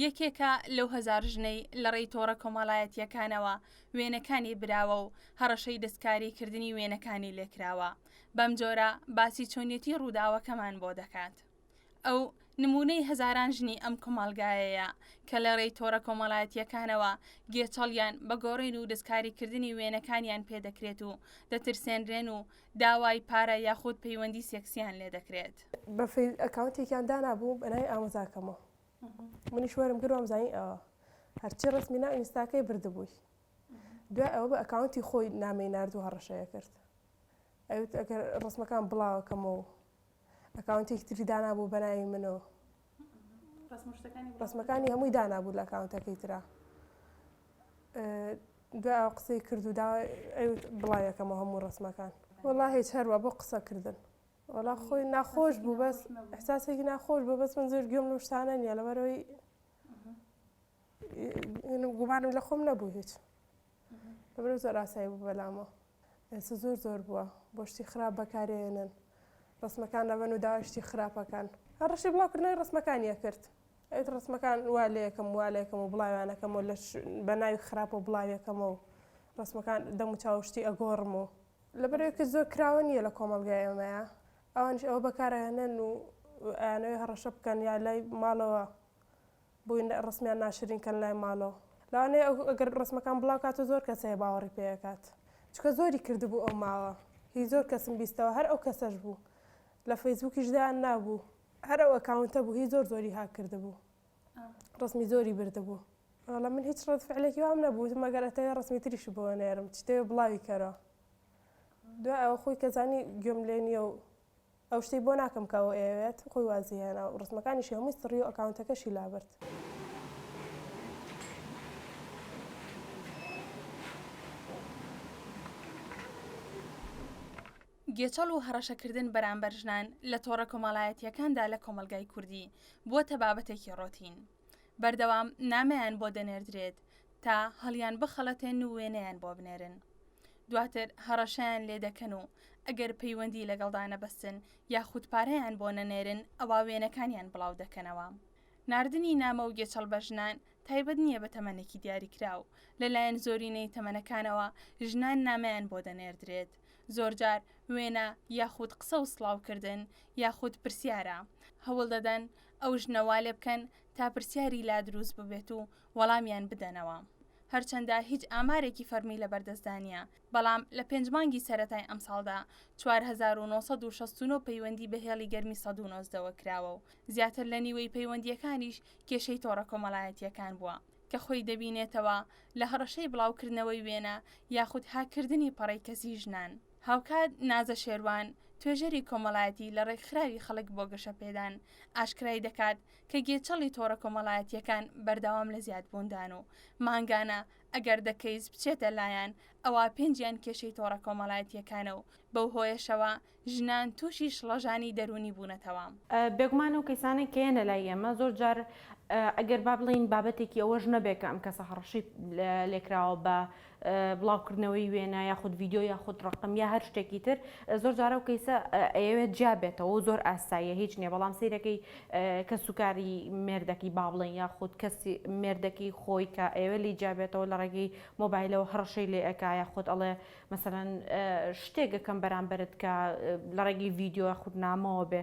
یەکێکە لەو هەزار ژنەی لە ڕێی تۆڕە کۆمەڵایەتیەکانەوە وێنەکانی براوە و هەڕەشەی دەستکاریکردنی وێنەکانی لێکراوە. بەم جۆرە باسی چۆنیەتی ڕووداوەکەمان بۆ دەکات. ئەو نمونەی هەزاران ژنی ئەم کۆمەڵگایەیە کە لە ڕێی تۆڕە کۆمەڵایەتیەکانەوە گێچەڵیان بە گۆڕین و دەستکاریکردنی وێنەکانیان پێدەکرێت و دەترسێنرێن و داوای پارە یاخود پەیوەندی سێکسیان لێ دەکرێت. بە ئەکاونتێکیان دانابوو بەنای ئامۆزاکەمەوە منیش وەرم گرۆم زانی ئەوە هەرچی ڕستمی ناو ئینستاکەی بردبووی دوای ئەوە بە ئەکاونتی خۆی نامەی نردوو هەڕەشەیە کرد ئەوت ئەگەر ڕستمەکان بڵاوەکەمەوە ئەکاونتێکی تری دانابوو بەناوی منەوە ڕستمەکانی هەمووی دانابوو لە ئەکاونتەکەی ترا دوای ئەو قسەی کرد و داوای ئەوت بڵاوەکەمەوە هەموو ڕستمەکان وەڵا هیچ هەروە بۆ قسەکردن وەڵا خۆی ناخۆش بوو بەس ئەحساسێکی ناخۆش بوو بەس من زۆر گوێم لەو شتانە نییە لەبەرەوەی گومانم لە خۆم نەبوو هیچ لەبەرەوە زۆر ئاسایی بوو بەلامەوە ئێستا زۆر بووە بۆ شتی خراپ بەکارهێنن ڕستمەکان دەبەن و داوای شتی خراپەکان هەڕەشی بڵاوکردنەوەی ڕستمەکانیە کرد ئەوت ڕستمەکان وا لەیەکەم و بڵاوانەکەمەوە لە بە ناوی خراپە و بڵاویەکەمەوە ڕستمەکان دەم و چاوشتی ئەگۆڕمەوە لەبەرەوەی کە زۆر کراوە نییە لە کۆمەڵگای ئەمەیە ئەوانش ئەوە بەکارهێنن و ئەیانەوەی هەڕەشە بکەن یا لای ماڵەوە بووین ڕستمیان ناشرینکەن لای ماڵەوە لەوانەیە ئەگەر ڕستمەکان بڵاو کاتە زۆر کەسەیە باوەڕی پێکات چکە زۆری کردبوو ئەو ماوە هی زۆر کەسم بیستەوە هەر ئەو کەسەش بوو لە فەیسبووکیشدایان نابوو هەر ئەو ئەکاونتە بوو هی زۆری ها کردبوو ڕستمی زۆری بردەبوو وەڵام من هیچ ڕەتفعلێکی وام نەبوو مەگەر ئەتەوێ ڕستمی تریش بۆ نێرم چتەوێ بڵاوی کەرەوە دوای ئەوە خۆی کەزانی گوێم لێ نییە و ئەو شتەی بۆ ناکەم کەەوە ئەوێت خۆی وازیێنە و ڕستمەکانیشی هەمووی سڕی و ئەکاونتەکەشی لابرد. گێچەڵ و هەڕەشەکردن بەرامبەر ژنان لە تۆڕە کۆمەڵایەتیەکاندا لە کۆمەلگای کوردی بووەتە بابەتێکی ڕۆتین. بەردەوام نامەیان بۆ دەنێردرێت تا هەڵیان بخەڵەتێن و وێنەیان بۆ بنێرن. دواتر هەڕەشەیان لێ دەکەن و ئەگەر پەیوەندی لەگەڵدا نەبەستن یاخود پارەیان بۆ نەنێرن ئەوە وێنەکانیان بڵاو دەکەنەوە. ناردنی نامە و گێچەڵ بە ژنان تایبەت نییە بە تەمەنێکی دیاریکراو لەلایەن زۆرینەی تەمەنەکانەوە ژنان نامەیان بۆ دەنێردرێت زۆرجار وێنە یاخود قسە و سڵاوکردن یاخود پرسیارە هەوڵ دەدەن ئەو ژنەوا لێ بکەن تا پرسیاری لا دروست ببێت و وەڵامیان بدەنەوە. هەرچەندە هیچ ئامارێکی فەرمی لە بەردەستدانە بەڵام لە 5 مانگی سەرەتای ئەم ساڵدا 4969 پەیوەندی بەهێڵی گەرمی 1990ەوە کراوە و زیاتر لە نیوەی پەیوەندیەکانیش کێشەی تۆڕە کۆمەڵایەتیەکان بووە کە خۆی دەبینێتەوە لە هەڕەشەی بڵاوکردنەوەی وێنە یاخود هاکردنی پەڕی کەسی ژنان. هاوکات نازە شێروان توێژەری کۆمەڵایەتی لە ڕێکخراوی خەڵک بۆ گەشەپێدان ئاشکرای دەکات کە گێچەڵی تۆڕە کۆمەڵایەتیەکان بەردەوام لە زیادبووندان و مانگانە ئەگەر دەکەیت بچێتە لایەن ئەوە پێنجیان کێشەی تۆڕە کۆمەڵایەتیەکانە و بەو هۆیشەوە ژنان تووشی شڵەژانی دەرونی بوونەتەوە. بێگومان و کەسانێک کێنە لای ئێمە زۆر جار ئەگەر با بڵین بابەتێکی ئەوەش نەبێکە ئەم کەسە هەڕەشی لێکراوە بە بڵاوکردنەوەی وێنە یاخود ڤیددیۆ یاخود ڕقم یا هەر شتێکی تر زۆر جارە و کەیسە ئەوێت جیابێتەوە زۆر ئاساییە هیچ نییە بەڵام سیرەکەی کە سوکاری مێردەکی با بڵین یاخود کەسی مێردەکی خۆی کە ئێوە لی جیابێتەوە لە ڕێگەی مۆبایلەوە هەڕەشەی لێ ئەکا یاخود ئەڵێ مەسەڵەن شتێکەکەم بەرامبرت کە لە ڕێگەی ڤیددیۆ یاخود نامەوە بێ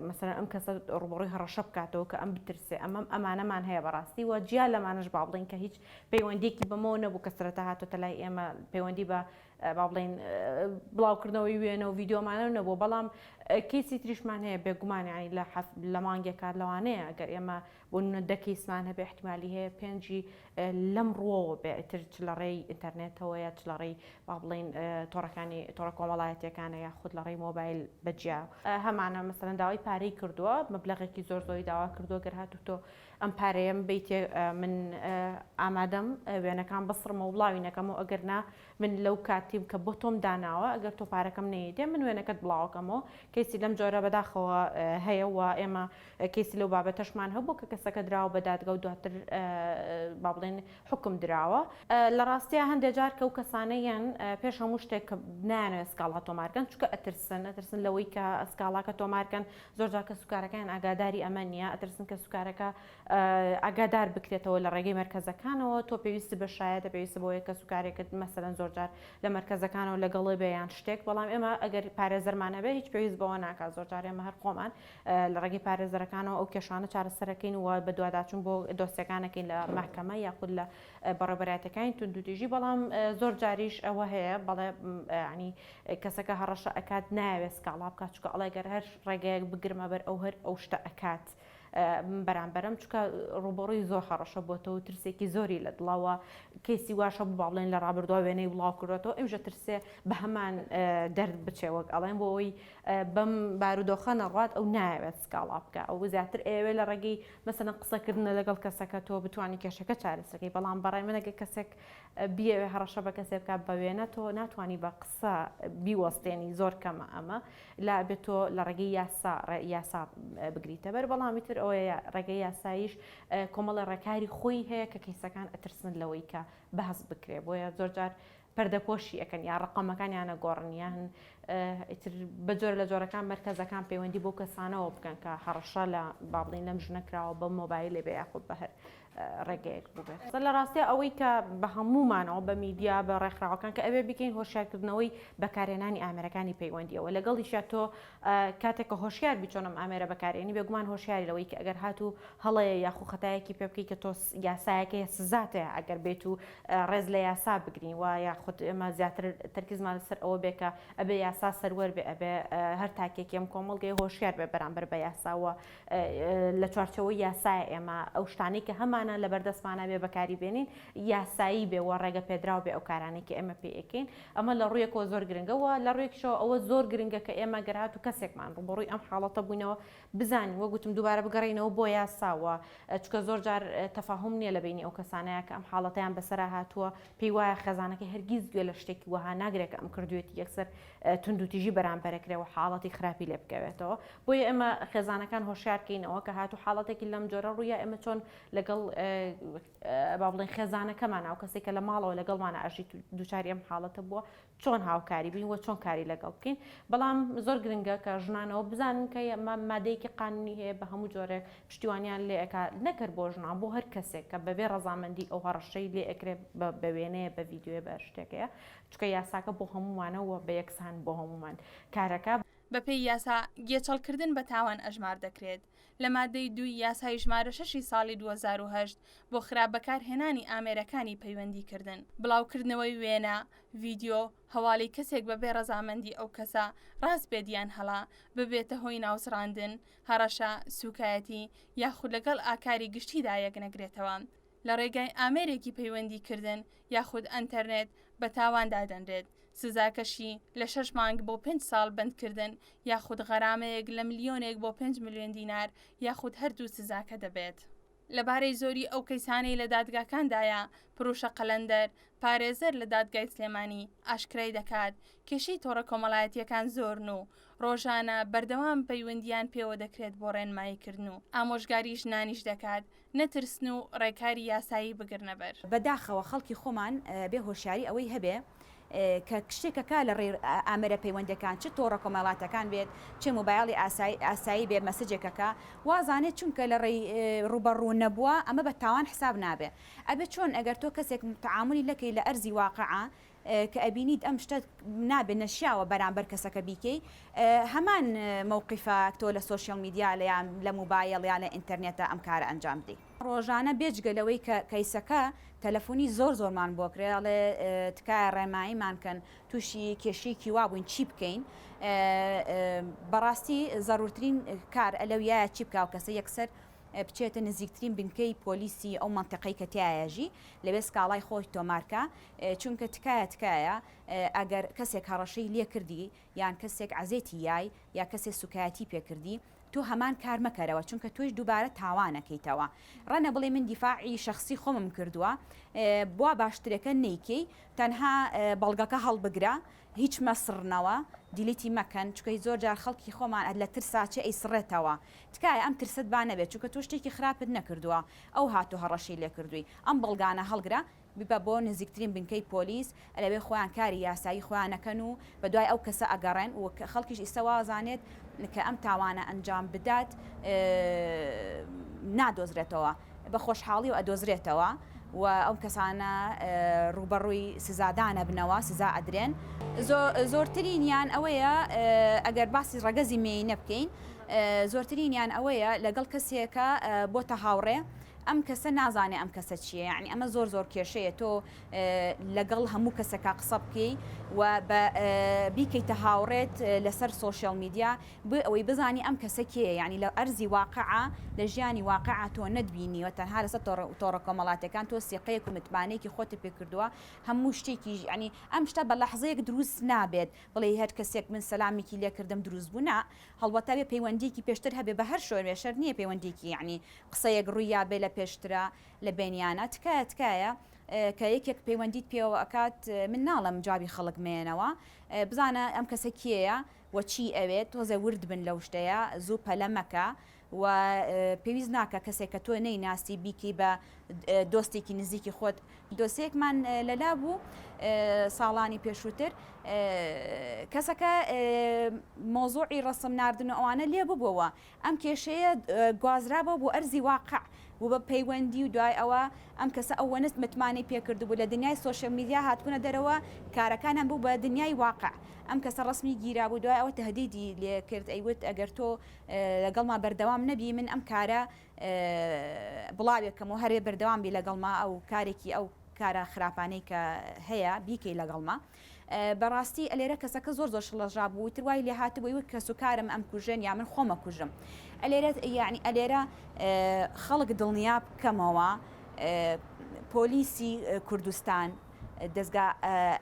مەسەڵەن ئەم کەسە ڕوبڕووی هەڕەشە بکاتەوە کە ئەم بترسێ ئەمانەمان هەیە بەڕاستی وە جیا لەمانش با بڵین کە هیچ پەیوەندێکی بەمەوە نەبوو کە سەرەتا هاتۆتە لای ئێمە پەیوەندی بە با بڵین بڵاوکردنەوەی وێنە و ڤیددیۆمانە نەبوو بەڵام کەیسی تریشمان هەیە بێگومانی لە مانگێک کات لەوانەیە ئەگەر ئێمە بۆ دەکەیسمان هەبێ احتیمالی هەیە پێنجی لەم ڕۆوە بێتر چ لە ڕێی ئینتەرنێتەوە یا چ لە ڕێی با بڵین تۆڕە کۆمەڵایەتیەکانە یا خود لە ڕێی مۆبایل بەجیا هەمانە مەسەڵەن داوای پارەی کردووە مەبلەغێکی زۆری داوا کردووە گەر هاتوتۆ ئەم پارەیەم بیتێ من ئامادەم وێنەکان بەسڕمە و بڵاوینەکەمەوە ئەگەرنا من لەو کاتیم کە بۆ تۆم داناوە ئەگەر تۆ پارەکەم نەیدێ من وێنەکەت بڵاوکەمەوە کەسی لەم جۆرە بەداخەوە هەیە و ئێمە کەسی لەو بابەتەشمان هەبوو کە کەسەکە دراوە بە دادگا و دواتر با بڵێن حکم دراوە لە ڕاستیە هەندێک جار کە و کەسانەیان پێش هەموو شتێک کە نانوێت ئەسکاڵا تۆمارکەن چونکە ئەترسن لەوەی کە ئەسکاڵاکە تۆمارکەن زۆر جار کە سوکارەکەیان ئاگاداری ئەمە نییە ئەترسن کە سوکارەکە ئاگادار بکرێتەوە لە ڕێگەی مرکزەکانەوە تۆ پێویست بە شایەتە پێویست بۆ یە کەس و کارێکت مەسەلەن زۆرجار لە مرکزەکانەوە لەگەڵی بەیان شتێک بەڵام ئێمە ئەگەر پارێزەرمانە بێ هیچ پێویست بەوە ناکات زۆرجار ئێمە هەر خۆمان لە ڕێگەی پارێزەرەکانەوە ئەو کێشانە چارەسەرەکەین و بە دوواداچوون بۆ دۆستەکانەکەین لە محکەمە یاخود لە بەڕێبەرایەتەکانی توندوتیژی بەڵام زۆر جاریش ئەوە هەیە بەڵێ ینی کەسەکە هەڕەشە ئەکات ناوێت سکاڵا بکات چکە ئەڵێگەر هەر ڕێگەیەک بگرمە بەر ئەو هەر ئەو شتە ئەکات بەرامبەرم چکە ڕوبڕووی زۆر هەڕەشە بۆتەوە ترسێکی زۆری لە دڵەوە کەسی واشە بۆ باڵێن لە ڕابردووە وێنەی بڵاو کردێتەوە ئەمژە ترسێ بە هەمان دەرد بچێوەک ئەڵێن بۆ ئەوی بەم بارودۆخە نەڕات ئەو ناوێت سکاڵا بکە ئەو زیاتر ئێوێ لە ڕێگەی مەسەلەن قسەکردنە لەگەڵ کەسەکە تۆ بتوانانی کێشەکە چارەسەکەی بەڵام بەڕای منەگە کەسێک بیاوێ هەڕەشە بە کەسێک بکات بە وێنە تۆ ناتوانانی بە قسە بیوەستێنی زۆر کەمە ئەمە لا بێت تۆ لە ڕێگەی یاسا بگریتە بەر بەڵامی تر ئەوەیە ڕێگەی یاساییش کۆمەڵە ڕێکاری خۆی هەیە کە کەیسەکان ئەترسن لەوەی کە بەهەز بکرێ بۆیە زۆرجار پەردەپۆشی ئەەکەن یا ڕقەمەکانیانە گۆڕنیان بە جۆر لە جۆرەکان مرکزەکان پەیوەندی بۆ کەسانەوە بکەن کە هەڕەشە لە بابڵین لەم ژنەکراوە بە مۆبایلێ بە یاخود بە هەر ڕێگەیەک ببێت لە ڕاستی ئەوەی کە بە هەمومانەوە بە میدیا بە ڕێکخراوەکان کە ئەوێ بکەین هۆشیارکردنەوەی بەکارێنانی ئامێرەکانی پەیوەندیەوە لەگەڵیشە تۆ کاتێککە هۆشیار بیچۆنم ئامێرە بەکارێنی بێگومان هۆشیاری لەوەی کە ئەگەر هاتوو هەڵەیە یاخو خەتایەکی پێ بکەی کە تۆ یاسایەکەی سزاتەیە ئەگەر بێت و ڕێز لە یاسا بگرین و یاخود ئێمە زیاتر تەرکیزمان لەسەر ئەوە بێکە ئەبێ یاسا سەروەر بێ ئەبێ هەر تاکێکیم کۆمەڵگەی هۆشیار بێ بەرامبەر بە یاساوە لە چوارچەوەی یاسای ئێمە ئەو شتانەی کە هەمانە لە بەردەستمانە بێ بەکاری بێنین یاسایی بێ وە ڕێگە پێدراو بێ ئەو کارانێکی ئێمە پێەکەین ئەمە لە ڕوویەکەوە زۆر گرنگەوە لە ڕوویەکشەوە ئەوە زۆر گرنگە کە ئێمە گەرهات و کەسێکمان ڕوبڕووی ئەم حاڵەتە بووینەوە بزانین وەگوتم دووبارە بگەڕینەوە بۆ یاساوە چکە زۆر جار تەفاهم نییە لە بینی ئەو کەسانەیە کە ئەم حاڵەتیان بەسەرا هاتووە پێی وایە خەزانەکەی هەرگیز گوێ لە شتێکی وەها ناگرێت کە ئەم کردوێتی یەکسەر توندوتیژی بەرامبەرەکرێەوە حاڵەتی خراپی لێ بکەوێتەوە بۆیە ئێمە خێزانەکان هۆشیارکەینەوە کە هاتوو حاڵەتێکی لەم جۆرە ڕوویە ئێمە چۆن لەگەڵ با بڵێن خێزانەکەمان ئەو کەسێکە لە ماڵەوە لەگەڵمانە ئاژی دووچاری ئەم حاڵەتە بووە چۆن هاوکاری بین وە چۆن کاری لەگەڵ بکەین بەڵام زۆر گرنگە کە ژنانەوە بزانن کە مادەیەکی قانونی هەیە بە هەموو جۆرێک پشتیوانیان لێ ئەکا نەکرد بۆ ژنان بۆ هەر کەسێک کە بەبێ ڕەزامەندی ئەو هەڕەشەی لێ ئەکرێت بە وێنەیە بە ڤیددیۆ بە شتێکەیە چکە یاساکە بۆ هەمومانەوە بە یەکسان بۆ هەمومان کارەکە بەپێی یاسا گێچەڵکردن بە تاوان ئەژمار دەکرێت لە مادەی 2 یاسای ژمارە 6 ساڵی 2008 بۆ خراپبەکارهێنانی ئامێرەکانی پەیوەندیکردن بڵاوکردنەوەی وێنە ڤیددیۆ هەواڵی کەسێک بەبێ ڕەزامەندی ئەو کەسە ڕاست بێدیان هەڵا ببێتە هۆی ناوسڕاندن هەڕەشە سوکایەتی یاخود لەگەڵ ئاکاری گشتیدا یەک نەگرێتەوە لە ڕێگای ئامێرێکی پەیوەندیکردن یاخود ئەنتەرنێت بە تاواندا دەنرێت سزاکەشی لە 6 مانگ بۆ 5 ساڵ بندکردن یاخود غەرامەیەک لە ملیۆنێک بۆ 5 ملیۆن دینار یاخود هەردوو سزاکە دەبێت لەبارەی زۆری ئەو کەیسانەی لە دادگاکاندایە پرۆشە قەلەندەر پارێزەر لە دادگای سلێمانی ئاشکرای دەکات کێشەی تۆڕە کۆمەڵایەتیەکان زۆرن و ڕۆژانە بەردەوام پەیوەندیان پێوە دەکرێت بۆ ڕێنماییکردن و ئامۆژگاری ژنانیش دەکات نەترسن و ڕێکاری یاسایی بگرنەبەر بەداخەوە خەڵکی خۆمان بێ هۆشیاری ئەوەی هەبێ کە شتێکەکە لە ڕێ ئامەرە پەیوەندەکان چ تۆڕە کۆمەڵاتەکان بێت چه مۆبایڵی ئاسایی بێ مەسجێکەکە وازانێت چونکە لە ڕێی ڕوبەڕوو نەبووە ئەمە بە تاوان حساب نابێ ئەبێت چۆن ئەگەر تۆ کەسێک تعاملی لەکەی لە ئەرزی واقعە کە ئەبینیت ئەم شتە نابێت نەشیاوە بەرامبەر کەسەکە بیکەی هەمان مووقیفە تۆ لە سوۆشیال میدیا لەیان لە موبایل یان لە ئینتەرنێتە ئەم کارە ئەنجام بدەیت ڕۆژانە بێجگەلەوەی کە کەیسەکە تەلەفۆنی زۆرمان بۆ کرێڵێ تکایە ڕێماییمان کەن تووشی کێشەیەکی وا بووین چی بکەین بەڕاستی زەڕورترین کار ئەلەویایە چی بکاو کەسە یەکسەر بچێتە نزیکترین بنکەی پۆلیسی ئەو منتیقەی کە تایەژی لەبێ سکاڵای خۆی تۆمارکە چونکە تکایە ئەگەر کەسێک هەڕەشەی لێ کردی یان کەسێک عەزێتی یای یا کەسێک سوکایەتی پێکردی تۆ هەمان کار مەکەرەوە چونکە تۆش دووبارە تاوانەکەیتەوە ڕەنە بڵێ من دیفاعی شخصی خۆمم کردووە بوا باشترەکە نیکەی تەنها بەڵگەکە هەڵبگرە هیچ مەسڕنەوە دیلیتی مەکەن چکەی زۆر جار خەڵکی خۆمان لە ترساچە ئەیسڕێتەوە تکایە ئەم ترست با نەبێت چونکە تۆ شتێکی خراپت نەکردووە ئەو هاتو هەڕەشەی لێ کردووی ئەم بەڵگانە هەڵگرە ببە بۆ نزیکترین بنکەی پۆلیس ئەلەوێ خۆیان کاری یاسایی خۆیانەکەن و بە دوای ئەو کەسە ئەگەڕێن و خەڵکیش ئیسەوازانێت کە ئەم تاوانە ئەنجام بدات نادۆزرێتەوە بە خۆشحاڵی و ئەدۆزرێتەوە و ئەو کەسانە ڕوبەڕووی سزادانە بنەوە سزا ئەدرێن زۆرترینیان ئەوەیە ئەگەر باسی ڕەگەزی مێینە بکەین زۆرترینیان ئەوەیە لەگەڵ کەسێکە بۆتە هاوڕێ ئەم کەسە نازانێ ئەم کەسە چییە یعنی ئەمە زۆر کێشەیە تۆ لەگەڵ هەموو کەسێکا قسە بکەی و بیکەیتە هاوڕێت لەسەر سۆشیال میدیا بۆ ئەوەی بزانی ئەم کەسە کێ یعنی لە ئەرزی واقعە لە ژیانی واقعە تۆ نەتبینیوە تەنها لەسەر تۆڕە کۆمەڵاتەکان تۆ سیقەیەک و متمانەیەکی خۆتی پێکردووە هەموو شتێکی ینی ئەم شتە بە لەحزەیەک دروست نابێت بڵێ هەر کەسێک من سەلامێکی لێکردم دروست بوو نا هەڵبەتە بێ پەیوەندیکی پێشتر هەبێ بە هەر شۆرێ شەر نییە پەیوەندیکی یعنی قسەیەک ڕوویا بێ لە پێشترە لە بینیانە تکایە کە یەکێک پەیوەندیت پێوە ئەکات من ناڵم جوابی خەڵک مێنەوە بزانە ئەم کەسە کێیە وەچی ئەوێت تۆزە ورد بن لەو شتەیە زوو پەلە مەکە و پێویست ناکە کەسێک کە تۆ نەیناسی بیکی بە دۆستێکی نزیکی خۆت دۆستێکمان لەلا بوو ساڵانی پێشووتر کەسەکە مۆزوعی ڕسم ناردن و ئەوانە لێ ببووەوە ئەم کێشەیە گوازرابە بۆ ئەرزی واقع و بە پەیوەندی و دوای ئەوە ئەم کەسە ئەوەنست متمانی پێکرد بوو لە دنیای سۆشیال میدیا هاتبوونە دەرەوە کارەکانم بوو بە دنیای واقع ئەم کەسە ڕسمی گیرا بوو دوای ئەوە تهدیدی لێ کرد ئەیوت ئەگەر تۆ لەگەڵما بەردەوام نەبی من ئەم کارە بڵاوێکم و هەرێ بەردەوام بی لەگەڵما ئەو کارێکی ئەو کارە خراپانەی کە هەیە بیکەی لەگەڵما بەڕاستی ئەلێرە کەسەکە زۆر شڵەژا بوو تروای لێ هاتبووی وت کەس و کارم ئەم کوژێن یا من خۆمە کوژم ئەلێرە خەڵک دڵنیا بکەمەوە پۆلیسی کوردستان دەستگا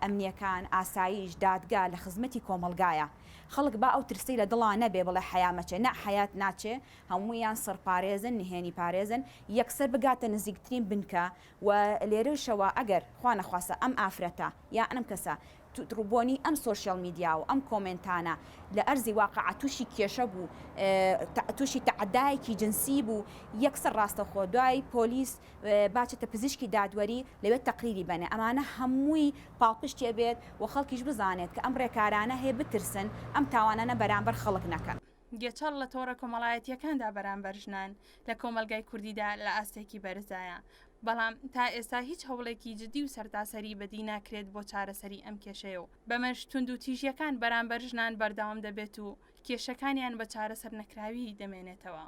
ئەمنیەکان ئاسایش دادگا لە خزمەتی کۆمەلگایە خەڵک با ئەو ترسی لە دڵان نەبێ بڵێ حیامەچێ نە حیات ناچێ هەموویان سەرپارێزن نهێنی پارێزن یەکسەر بگاتە نزیکترین بنکە و لێرەشەوە ئەگەر خوا نەخواسە ئەم ئافرەتە یا ئەم کەسە ڕووبۆنی ئەم سۆشیال میدیا و ئەم کۆمنتانە لە ئەرزی واقع تووشی کێشە بوو تووشی تەعەدایەکی جنسی بوو یەکسەر ڕاستەخۆ دوای پۆلیس باچێتە پزیشکی دادوەری لەوێت تەقریری بنێ ئەمانە هەمووی پاڵپشتێ بێت و خەڵکیش بزانێت کە ئەم ڕێکارانە هەیە بترسن ئەم تاوانانە بەرامبەر خەڵک نەکەن. گێچەڵ لە تۆڕە کۆمەڵایەتیەکاندا بەرامبەر ژنان لە کۆمەلگای کوردیدا لە ئاستێکی بەرزایە بەڵام تا ئێستا هیچ هەوڵێکی جدی و سەرتاسەری بەدی ناکرێت بۆ چارەسەری ئەم کێشەیە و بەمەش تونند و تیژیەکان بەرامبەر ژنان بەردەوام دەبێت و کێشەکانیان بە چارەسەر نەکراوی دەمێنێتەوە.